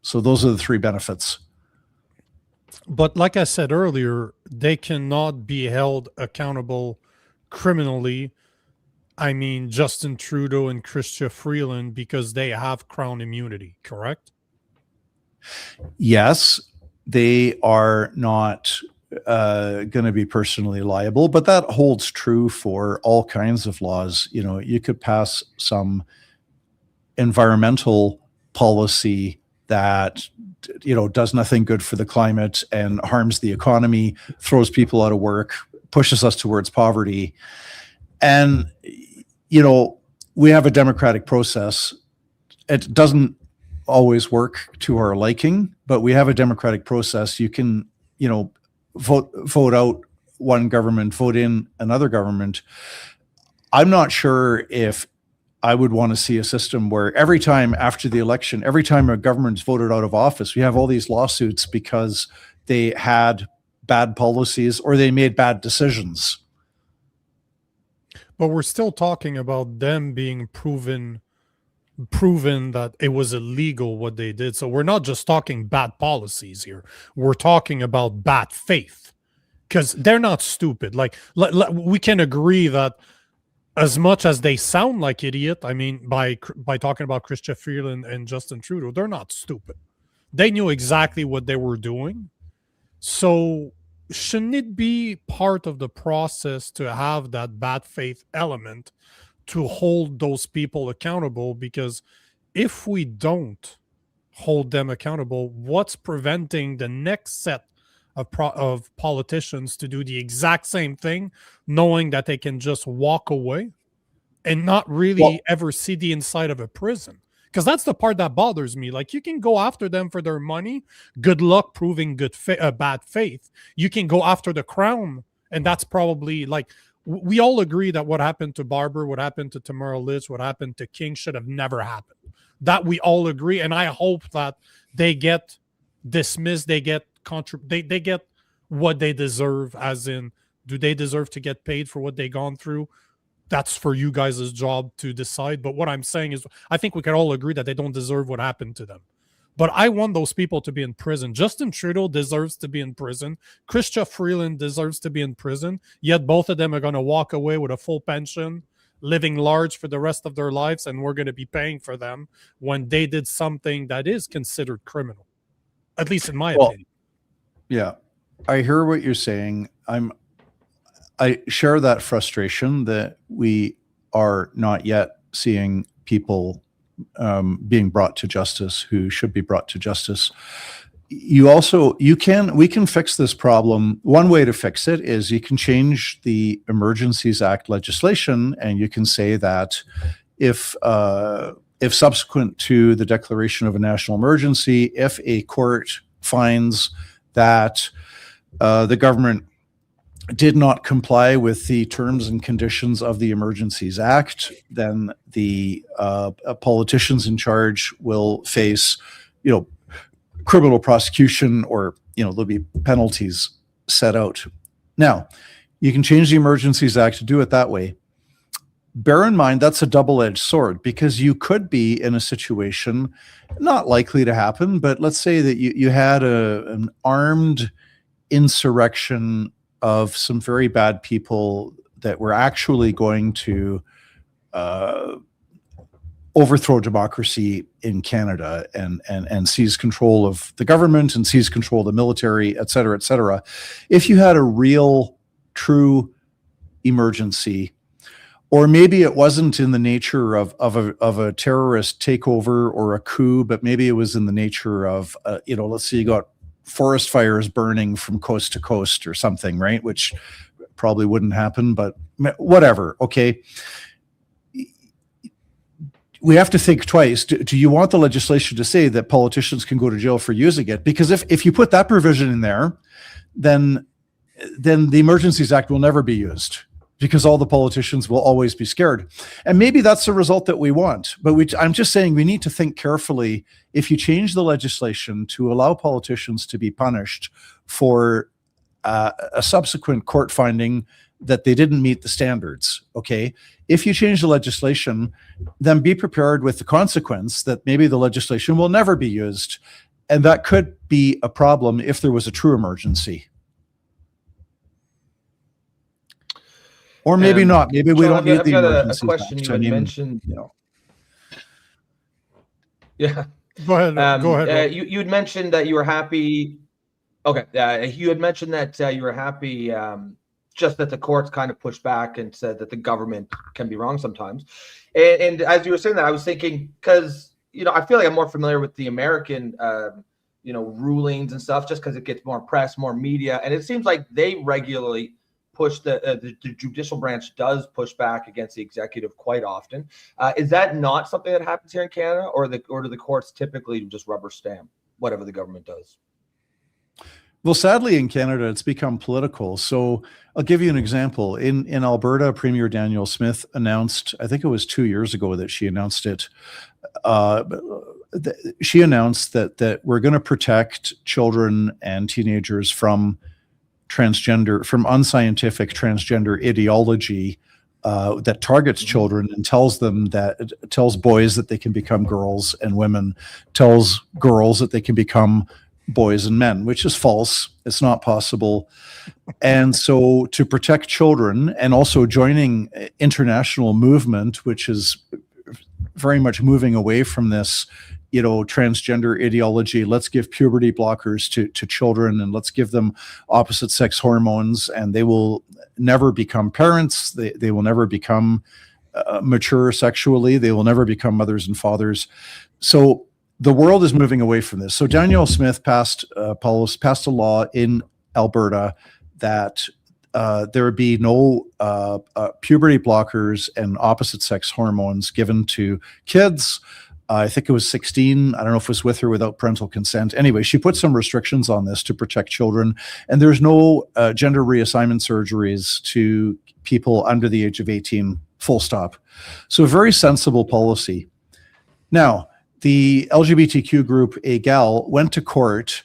So those are the three benefits.
But like I said earlier, they cannot be held accountable criminally. I mean, Justin Trudeau and Chrystia Freeland, because they have Crown immunity, correct?
Yes, they are not going to be personally liable, but that holds true for all kinds of laws. You could pass some environmental policy that does nothing good for the climate and harms the economy, throws people out of work, pushes us towards poverty. And we have a democratic process. It doesn't always work to our liking, but we have a democratic process. You can vote out one government, vote in another government. I'm not sure if I would want to see a system where every time after the election, every time a government's voted out of office, we have all these lawsuits because they had bad policies or they made bad decisions.
But we're still talking about them being proven that it was illegal what they did. So we're not just talking bad policies here. We're talking about bad faith, because they're not stupid. Like we can agree that as much as they sound like idiot, I mean, by talking about Chrystia Freeland and Justin Trudeau, they're not stupid. They knew exactly what they were doing. So shouldn't it be part of the process to have that bad faith element to hold those people accountable? Because if we don't hold them accountable, what's preventing the next set of politicians to do the exact same thing, knowing that they can just walk away and not really ever see the inside of a prison? Because that's the part that bothers me. Like, you can go after them for their money. Good luck proving bad faith. You can go after the Crown, and that's probably like, we all agree that what happened to Barber, what happened to Tamara Leach, what happened to King should have never happened. That we all agree, and I hope that they get dismissed, they get they get what they deserve, as in, do they deserve to get paid for what they gone through? That's for you guys' job to decide. But what I'm saying is, I think we can all agree that they don't deserve what happened to them. But I want those people to be in prison. Justin Trudeau deserves to be in prison. Chrystia Freeland deserves to be in prison. Yet both of them are going to walk away with a full pension, living large for the rest of their lives, and we're going to be paying for them when they did something that is considered criminal, at least in my opinion.
Yeah, I hear what you're saying. I share that frustration that we are not yet seeing people being brought to justice who should be brought to justice. We can fix this problem. One way to fix it is you can change the Emergencies Act legislation, and you can say that if subsequent to the declaration of a national emergency, if a court finds that the government did not comply with the terms and conditions of the Emergencies Act, then the politicians in charge will face, criminal prosecution, or, there'll be penalties set out. Now, you can change the Emergencies Act to do it that way. Bear in mind, that's a double-edged sword, because you could be in a situation, not likely to happen, but let's say that you had an armed insurrection of some very bad people that were actually going to overthrow democracy in Canada and seize control of the government and seize control of the military, et cetera, et cetera. If you had a real, true emergency, or maybe it wasn't in the nature of a terrorist takeover or a coup, but maybe it was in the nature of, let's say you got forest fires burning from coast to coast or something, right? Which probably wouldn't happen, but whatever, okay? We have to think twice. Do you want the legislation to say that politicians can go to jail for using it? Because if you put that provision in there, then the Emergencies Act will never be used, because all the politicians will always be scared. And maybe that's the result that we want. But I'm just saying we need to think carefully. If you change the legislation to allow politicians to be punished for a subsequent court finding that they didn't meet the standards, okay? If you change the legislation, then be prepared with the consequence that maybe the legislation will never be used. And that could be a problem if there was a true emergency. Or maybe not. Maybe we don't need the emergency.
A question you had mentioned. Yeah.
Go ahead. Go ahead.
You had mentioned that you were happy. Okay. You had mentioned that you were happy just that the courts kind of pushed back and said that the government can be wrong sometimes. And as you were saying that, I was thinking, because, I feel like I'm more familiar with the American, rulings and stuff, just because it gets more press, more media. And it seems like they regularly push the judicial branch does push back against the executive quite often. Is that not something that happens here in Canada, or do the courts typically just rubber stamp whatever the government does?
Well, sadly, in Canada, it's become political. So I'll give you an example. In Alberta, Premier Danielle Smith announced, I think it was 2 years ago that she announced it. She announced that we're going to protect children and teenagers from unscientific transgender ideology that targets children and tells boys that they can become girls and women, tells girls that they can become boys and men, which is false. It's not possible. And so to protect children, and also joining international movement, which is very much moving away from this, transgender ideology. Let's give puberty blockers to children, and let's give them opposite sex hormones, and they will never become parents. They will never become mature sexually. They will never become mothers and fathers. So the world is moving away from this. So Danielle Smith passed a law in Alberta that there would be no puberty blockers and opposite sex hormones given to kids. I think it was 16. I don't know if it was with or without parental consent. Anyway, she put some restrictions on this to protect children. And there's no gender reassignment surgeries to people under the age of 18, full stop. So a very sensible policy. Now, the LGBTQ group AGAL went to court,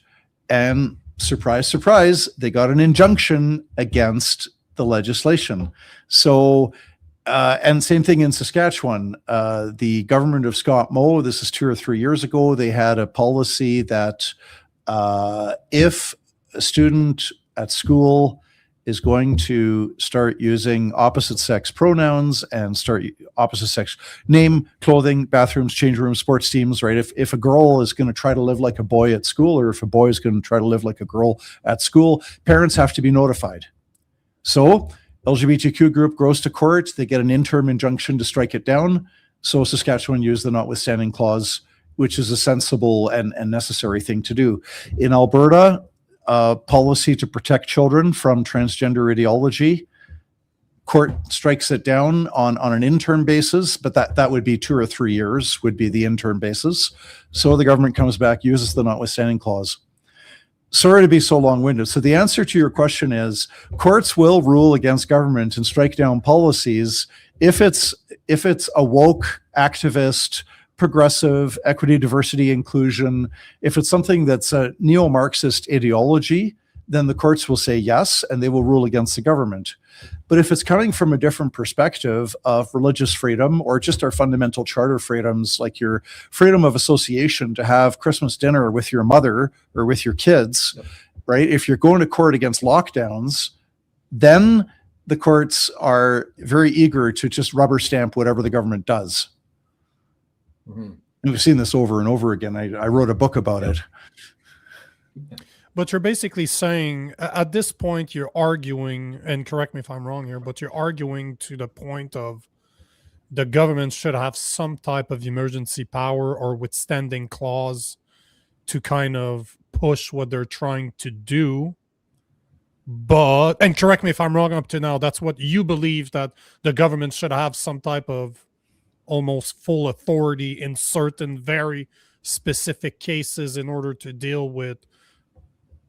and surprise, surprise, they got an injunction against the legislation. So, and same thing in Saskatchewan. The government of Scott Moe, this is 2 or 3 years ago, they had a policy that if a student at school is going to start using opposite sex pronouns and start opposite sex name, clothing, bathrooms, change rooms, sports teams, right? If a girl is going to try to live like a boy at school, or if a boy is going to try to live like a girl at school, parents have to be notified. So LGBTQ group goes to court, they get an interim injunction to strike it down. So Saskatchewan used the notwithstanding clause, which is a sensible and necessary thing to do. In Alberta, policy to protect children from transgender ideology, court strikes it down on an interim basis, but that would be 2 or 3 years would be the interim basis. So the government comes back, uses the notwithstanding clause. Sorry to be so long-winded. So the answer to your question is courts will rule against government and strike down policies if it's a woke activist, progressive, equity, diversity, inclusion. If it's something that's a neo-Marxist ideology, then the courts will say yes, and they will rule against the government. But if it's coming from a different perspective of religious freedom, or just our fundamental charter freedoms, like your freedom of association to have Christmas dinner with your mother or with your kids, right? If you're going to court against lockdowns, then the courts are very eager to just rubber stamp whatever the government does.
Mhm.
We've seen this over and over again. I wrote a book about it.
But you're basically saying at this point, you're arguing, and correct me if I'm wrong here, but you're arguing to the point of the government should have some type of emergency power or withstanding clause to kind of push what they're trying to do. But, and correct me if I'm wrong up to now, that's what you believe, that the government should have some type of almost full authority in certain very specific cases in order to deal with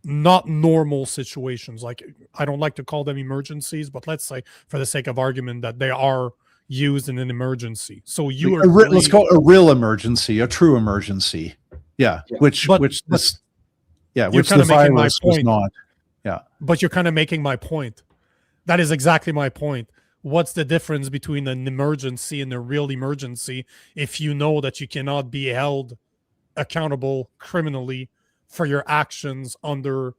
not normal situations. Like, I don't like to call them emergencies, but let's say for the sake of argument that they are used in an emergency. So you are
let's call it a real emergency, a true emergency. Yeah,
Yeah.
which
But
the
kinda making my
virus was
point.
not.
But you're kind of making my point. That is exactly my point. What's the difference between an emergency and a real emergency if you know that you cannot be held accountable criminally for your actions under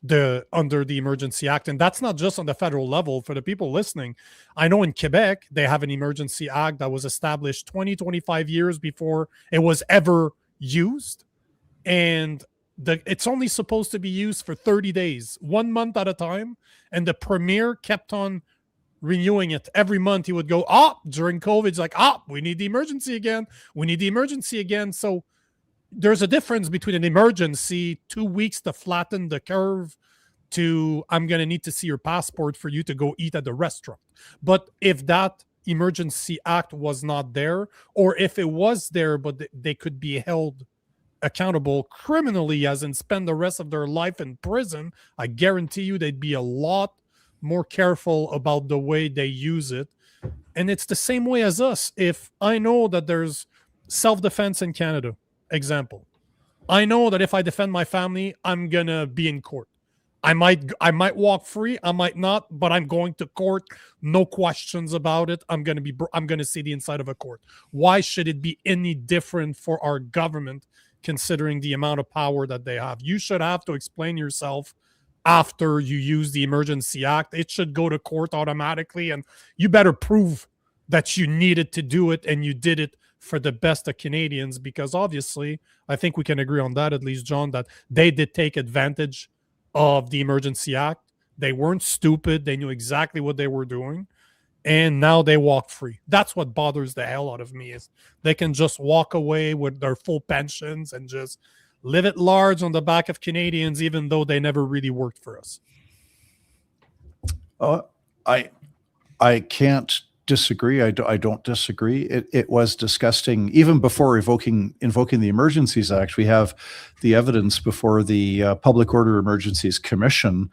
the Emergency Act? And that's not just on the federal level. For the people listening, I know in Quebec, they have an Emergency Act that was established 25 years before it was ever used. And it's only supposed to be used for 30 days, 1 month at a time. And the premier kept on renewing it every month. He would go, during COVID, it's like, we need the emergency again. We need the emergency again. So there's a difference between an emergency, 2 weeks to flatten the curve, to I'm going to need to see your passport for you to go eat at the restaurant. But if that Emergency Act was not there, or if it was there, but they could be held accountable criminally, as in spend the rest of their life in prison, I guarantee you they'd be a lot more careful about the way they use it. And it's the same way as us. If I know that there's self-defense in Canada, example, I know that if I defend my family, I'm gonna be in court. I might walk free, I might not, but I'm going to court, no questions about it. I'm gonna see the inside of a court. Why should it be any different for our government, considering the amount of power that they have? You should have to explain yourself after you use the Emergency Act. It should go to court automatically, and you better prove that you needed to do it and you did it for the best of Canadians, because obviously, I think we can agree on that, at least, John, that they did take advantage of the Emergency Act. They weren't stupid. They knew exactly what they were doing. And now they walk free. That's what bothers the hell out of me, is they can just walk away with their full pensions and just live at large on the back of Canadians, even though they never really worked for us.
I can't disagree. I don't disagree. It was disgusting. Even before invoking the Emergencies Act, we have the evidence before the Public Order Emergencies Commission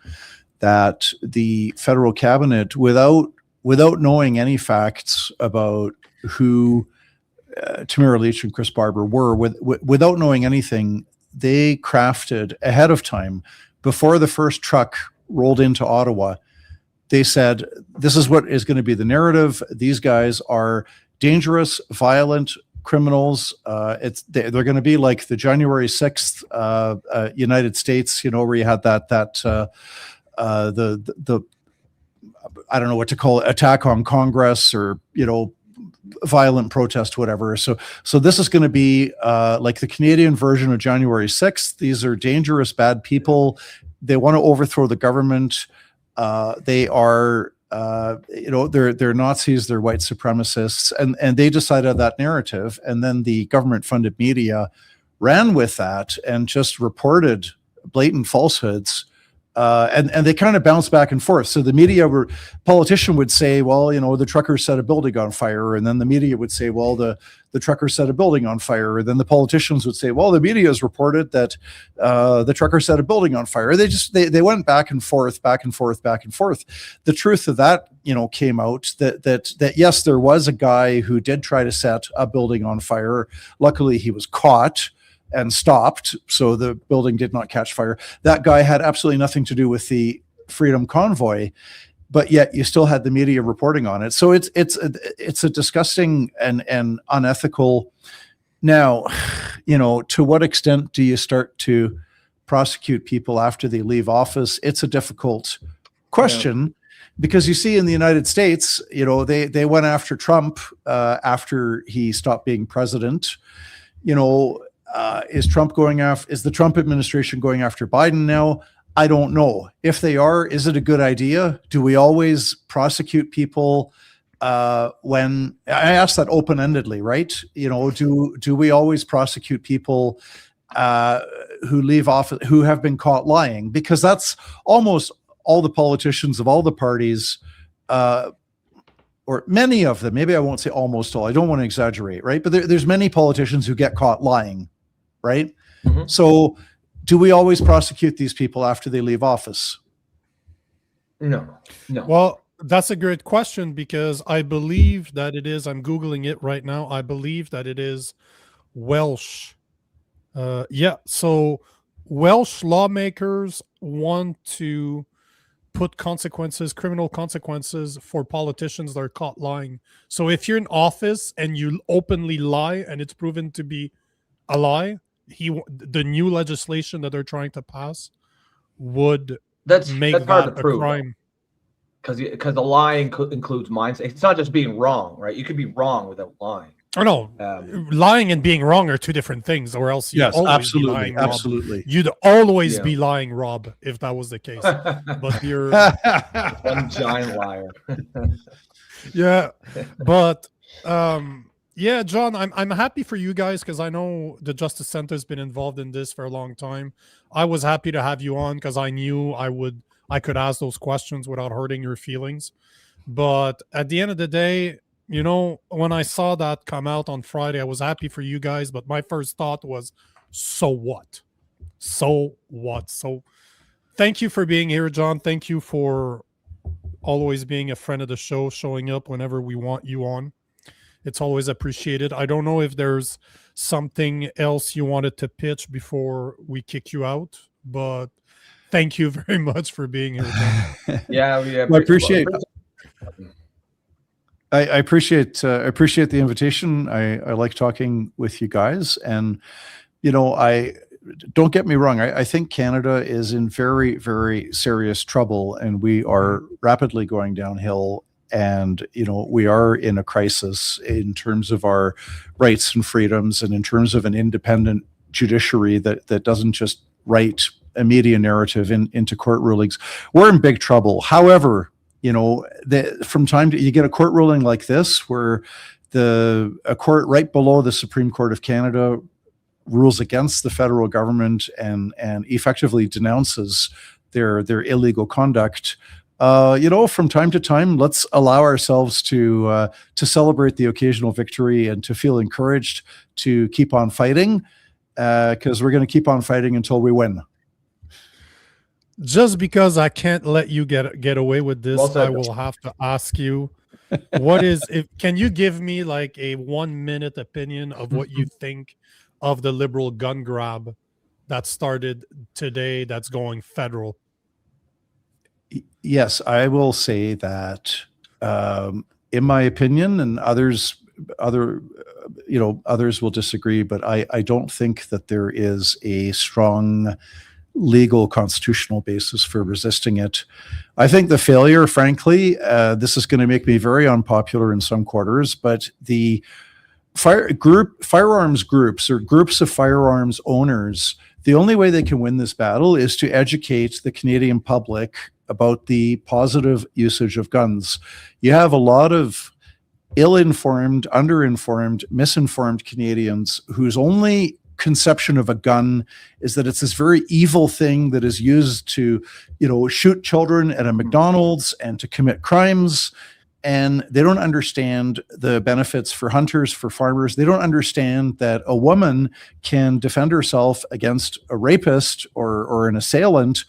that the federal cabinet, without knowing any facts about who Tamara Lich and Chris Barber were, without knowing anything, they crafted ahead of time, before the first truck rolled into Ottawa, they said, this is what is going to be the narrative. These guys are dangerous, violent criminals. They're going to be like the January 6th United States, where you had the I don't know what to call it, attack on Congress, or, violent protest, whatever. So this is going to be like the Canadian version of January 6th. These are dangerous, bad people. They want to overthrow the government. They are, they're Nazis, they're white supremacists, and they decided that narrative. And then the government-funded media ran with that and just reported blatant falsehoods. And they kind of bounced back and forth. So the politician would say, well, the trucker set a building on fire. And then the media would say, well, the trucker set a building on fire. And then the politicians would say, well, the media has reported that the trucker set a building on fire. They went back and forth, back and forth, back and forth. The truth of that, came out that yes, there was a guy who did try to set a building on fire. Luckily, he was caught and stopped, so the building did not catch fire. That guy had absolutely nothing to do with the Freedom Convoy, but yet you still had the media reporting on it. So it's a disgusting and unethical. Now, to what extent do you start to prosecute people after they leave office? It's a difficult question. Because you see in the United States, they went after Trump after he stopped being president. Is the Trump administration going after Biden now? I don't know. If they are, is it a good idea? Do we always prosecute people when I ask that open-endedly, right? Do we always prosecute people who leave office, who have been caught lying? Because that's almost all the politicians of all the parties, or many of them, maybe I won't say almost all, I don't want to exaggerate, right? But there's many politicians who get caught lying, right?
Mm-hmm.
So do we always prosecute these people after they leave office?
No.
Well, that's a great question, because I believe that it is, I'm Googling it right now, I believe that it is Welsh. So Welsh lawmakers want to put criminal consequences for politicians that are caught lying. So if you're in office and you openly lie and it's proven to be a lie, the new legislation that they're trying to pass would make
that's hard
that
to prove,
a crime.
Because the lying includes minds. It's not just being wrong, right? You could be wrong without lying.
Or no, lying and being wrong are two different things, or else you'd always be lying, Rob.
Absolutely.
You'd always be lying, Rob, if that was the case. But you're
one giant liar.
Yeah, but yeah, John, I'm happy for you guys, because I know the Justice Center has been involved in this for a long time. I was happy to have you on because I knew I could ask those questions without hurting your feelings. But at the end of the day, when I saw that come out on Friday, I was happy for you guys, but my first thought was, so what? So what? So thank you for being here, John. Thank you for always being a friend of the show, showing up whenever we want you on. It's always appreciated. I don't know if there's something else you wanted to pitch before we kick you out, but thank you very much for being here, John.
Yeah,
I appreciate it. I appreciate the invitation. I like talking with you guys, and I don't get me wrong. I think Canada is in very, very serious trouble, and we are rapidly going downhill. And we are in a crisis in terms of our rights and freedoms, and in terms of an independent judiciary that doesn't just write a media narrative into court rulings. We're in big trouble. However, from time to you get a court ruling like this, where a court right below the Supreme Court of Canada rules against the federal government and effectively denounces their illegal conduct. From time to time, let's allow ourselves to celebrate the occasional victory and to feel encouraged to keep on fighting, because we're going to keep on fighting until we win.
Just because I can't let you get away with this, I will have to ask you, can you give me like a 1-minute opinion of what you think of the liberal gun grab that started today that's going federal?
Yes, I will say that, in my opinion, and others will disagree, but I don't think that there is a strong legal constitutional basis for resisting it. I think the failure, frankly, this is going to make me very unpopular in some quarters, but the firearms groups or groups of firearms owners, the only way they can win this battle is to educate the Canadian public about the positive usage of guns. You have a lot of ill-informed, under-informed, misinformed Canadians whose only conception of a gun is that it's this very evil thing that is used to, shoot children at a McDonald's and to commit crimes. And they don't understand the benefits for hunters, for farmers. They don't understand that a woman can defend herself against a rapist or an assailant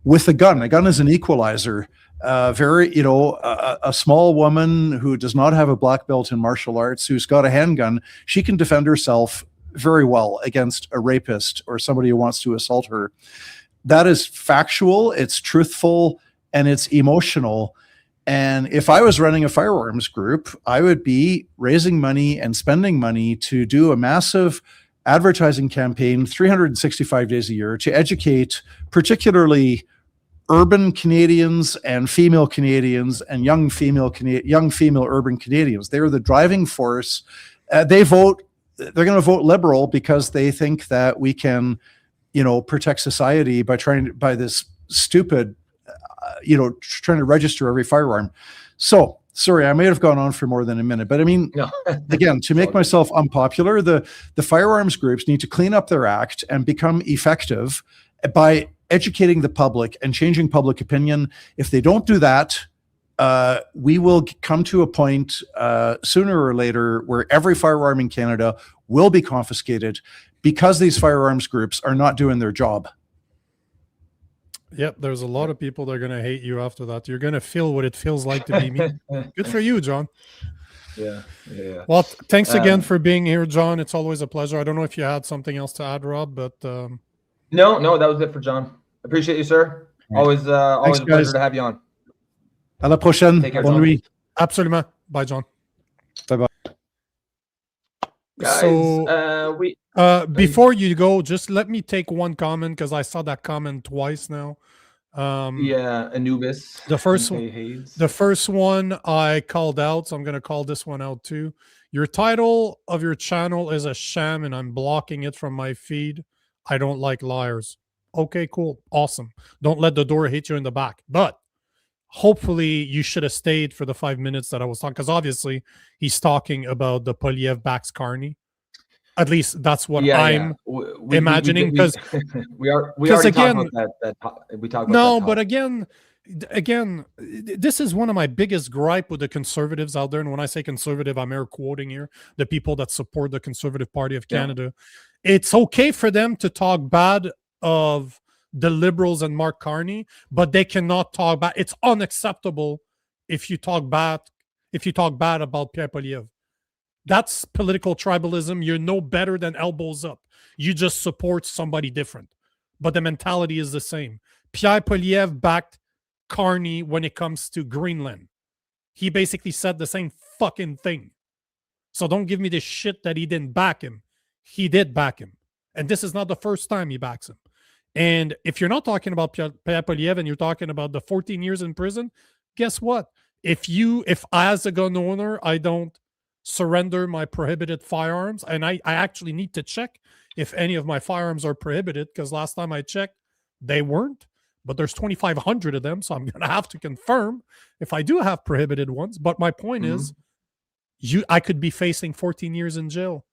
with a gun. A gun is an equalizer. A small woman who does not have a black belt in martial arts, who's got a handgun, she can defend herself very well against a rapist or somebody who wants to assault her. That is factual, it's truthful, and it's emotional. And if I was running a firearms group, I would be raising money and spending money to do a massive advertising campaign 365 days a year to educate particularly urban Canadians and female Canadians and young female urban Canadians. They're the driving force. They're going to vote Liberal because they think that we can, protect society by this stupid, trying to register every firearm. So, sorry, I may have gone on for more than a minute, but I mean,
No.
again, to make myself unpopular, the firearms groups need to clean up their act and become effective by educating the public and changing public opinion. If they don't do that, we will come to a point sooner or later where every firearm in Canada will be confiscated because these firearms groups are not doing their job.
Yep, there's a lot of people that are going to hate you after that. You're going to feel what it feels like to be me. Good for you, John.
Yeah.
Well, thanks again for being here, John. It's always a pleasure. I don't know if you had something else to add, Rob, but
No, that was it for John. Appreciate you, sir. Always
Thanks,
a pleasure
guys.
to have you on.
À la prochaine.
Take care,
Bonne
John.
nuit.
Absolument. Bye, John.
Bye-bye.
Guys,
So, before you go, just let me take one comment because I saw that comment twice now.
yeah, Anubis.
The first
MK
one,
Hayes.
the first one I called out, so I'm going to call this one out too. Your title of your channel is a sham and I'm blocking it from my feed. I don't like liars. Okay, cool. Awesome. Don't let the door hit you in the back. But hopefully you should have stayed for the 5 minutes that I was talking, because obviously he's talking about the Poilievre backs Carney. At least that's what I'm imagining, because
we already
again,
talked about that we talked about
no,
that
but again, this is one of my biggest gripe with the conservatives out there. And when I say conservative, I'm air quoting here the people that support the Conservative Party of Canada. It's okay for them to talk bad of the Liberals and Mark Carney, but they cannot talk bad. It's unacceptable if you talk bad about Pierre Poilievre. That's political tribalism. You're no better than elbows up. You just support somebody different, but the mentality is the same. Pierre Poilievre backed Carney when it comes to Greenland. He basically said the same fucking thing. So don't give me this shit that he didn't back him. He did back him. And this is not the first time he backs him. And if you're not talking about Pierre Poilievre and you're talking about the 14 years in prison, guess what? If as a gun owner, I don't surrender my prohibited firearms, and I actually need to check if any of my firearms are prohibited, because last time I checked, they weren't. But there's 2,500 of them, so I'm going to have to confirm if I do have prohibited ones. But my point is, I could be facing 14 years in jail.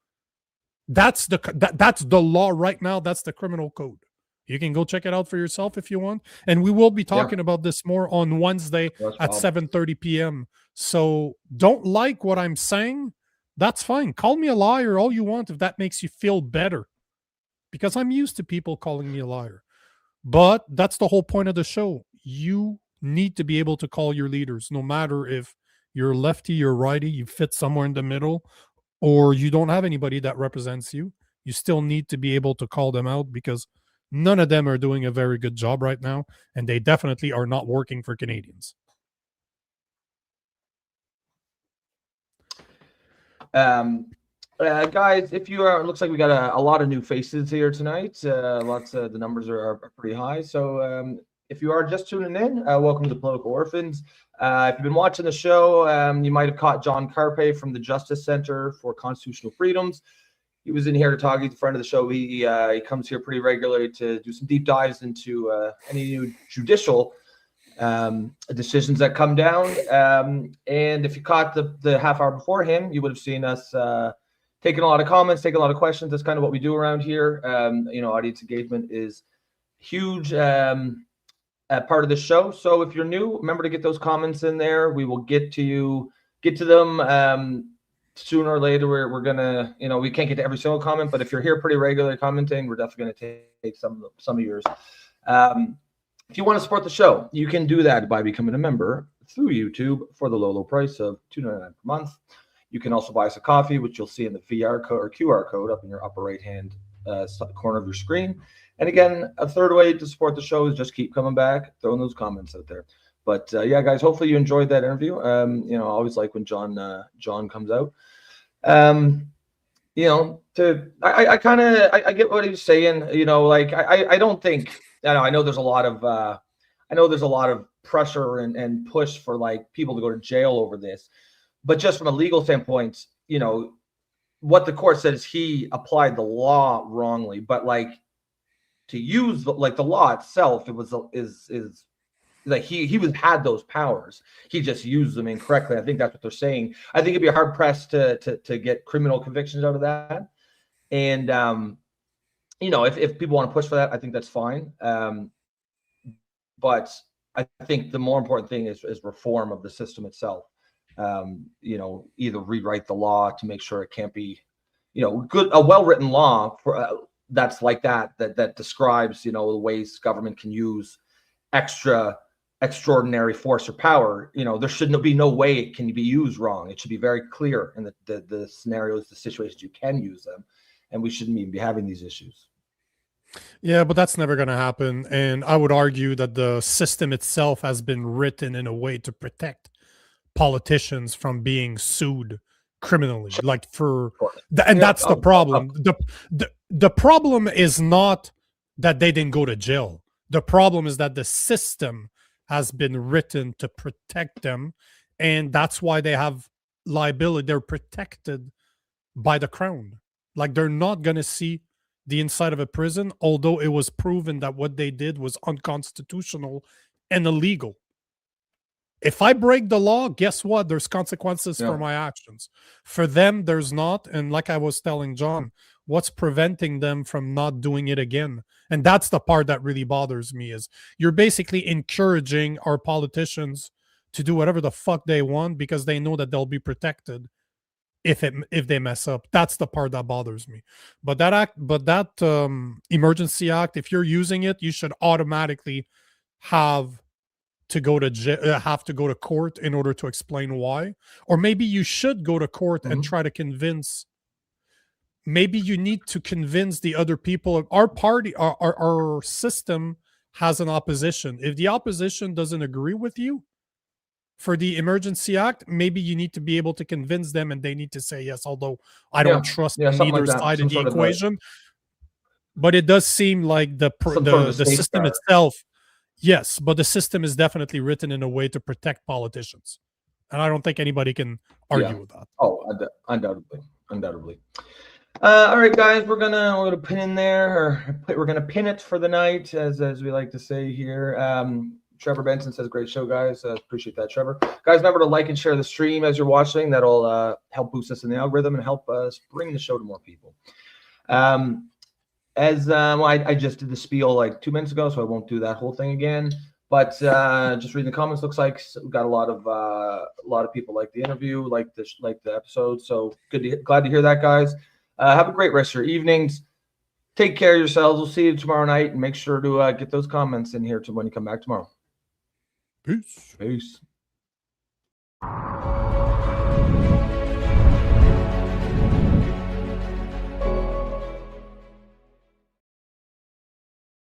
That's the law right now. That's the criminal code. You can go check it out for yourself if you want. And we will be talking about this more on Wednesday at 7:30 p.m. So don't like what I'm saying. That's fine. Call me a liar all you want if that makes you feel better, because I'm used to people calling me a liar. But that's the whole point of the show. You need to be able to call your leaders, no matter if you're lefty or righty, you fit somewhere in the middle, or you don't have anybody that represents you. You still need to be able to call them out, because none of them are doing a very good job right now, and they definitely are not working for Canadians.
Guys, if you are, it looks like we got a lot of new faces here tonight. The numbers are pretty high. So if you are just tuning in, welcome to the Political Orphans. If you've been watching the show, you might have caught John Carpay from the Justice Center for Constitutional Freedoms. He was in here to talk. He's a friend of the show. He comes here pretty regularly to do some deep dives into any new judicial decisions that come down. And if you caught the half hour before him, you would have seen us taking a lot of comments, taking a lot of questions. That's kind of what we do around here. Audience engagement is huge part of the show. So if you're new, remember to get those comments in there. We will get to them sooner or later. We're gonna, we can't get to every single comment, but if you're here pretty regularly commenting, we're definitely gonna take some of yours. If you want to support the show, you can do that by becoming a member through YouTube for the low price of $2.99 per month. You can also buy us a coffee, which you'll see in the VR code or QR code up in your upper right hand corner of your screen. And again, a third way to support the show is just keep coming back, throwing those comments out there. But yeah, guys, hopefully you enjoyed that interview. I always like when John comes out. I get what he's saying. I don't think. I know there's a lot of I know there's a lot of pressure and push for like people to go to jail over this, but just from a legal standpoint, you know, what the court said is he applied the law wrongly, but like to use like the law itself, it was is like he had those powers. He just used them incorrectly. I think that's what they're saying. I think it'd be hard pressed to get criminal convictions out of that. And you know, if people want to push for that, I think that's fine. But I think the more important thing is reform of the system itself. You know, either rewrite the law to make sure it can't be, you know, a well-written law for that's like that describes, you know, the ways government can use extraordinary force or power. You know, there should be no way it can be used wrong. It should be very clear in the scenarios, the situations you can use them, and we shouldn't even be having these issues.
Yeah, but that's never going to happen. And I would argue that the system itself has been written in a way to protect politicians from being sued criminally. Like that's the problem. The problem is not that they didn't go to jail. The problem is that the system has been written to protect them, and that's why they have liability. They're protected by the crown. Like they're not going to see the inside of a prison, although it was proven that what they did was unconstitutional and illegal. If I break the law, guess what? There's consequences for my actions. For them, there's not. And like I was telling John, what's preventing them from not doing it again? And that's the part that really bothers me, is you're basically encouraging our politicians to do whatever the fuck they want because they know that they'll be protected if they mess up. That's the part that bothers me. But that Emergency Act, if you're using it, you should automatically have to go to court in order to explain why. Or maybe you should go to court and try to convince. Maybe you need to convince the other people. Our party, our system has an opposition. If the opposition doesn't agree with you for the Emergency Act, maybe you need to be able to convince them and they need to say yes, although I don't trust neither side of the equation. But it does seem like the system itself, yes, but the system is definitely written in a way to protect politicians. And I don't think anybody can argue with that.
Oh, undoubtedly. All right, guys, we're gonna pin in there, or we're gonna pin it for the night, as we like to say here. Trevor Benson says, "Great show, guys." Appreciate that, Trevor. Guys, remember to like and share the stream as you're watching. That'll help boost us in the algorithm and help us bring the show to more people. I just did the spiel like 2 minutes ago, so I won't do that whole thing again. But just reading the comments, looks like we got a lot of people like the interview, like the episode. So glad to hear that, guys. Have a great rest of your evenings. Take care of yourselves. We'll see you tomorrow night, and make sure to get those comments in here to when you come back tomorrow.
Peace.
Peace.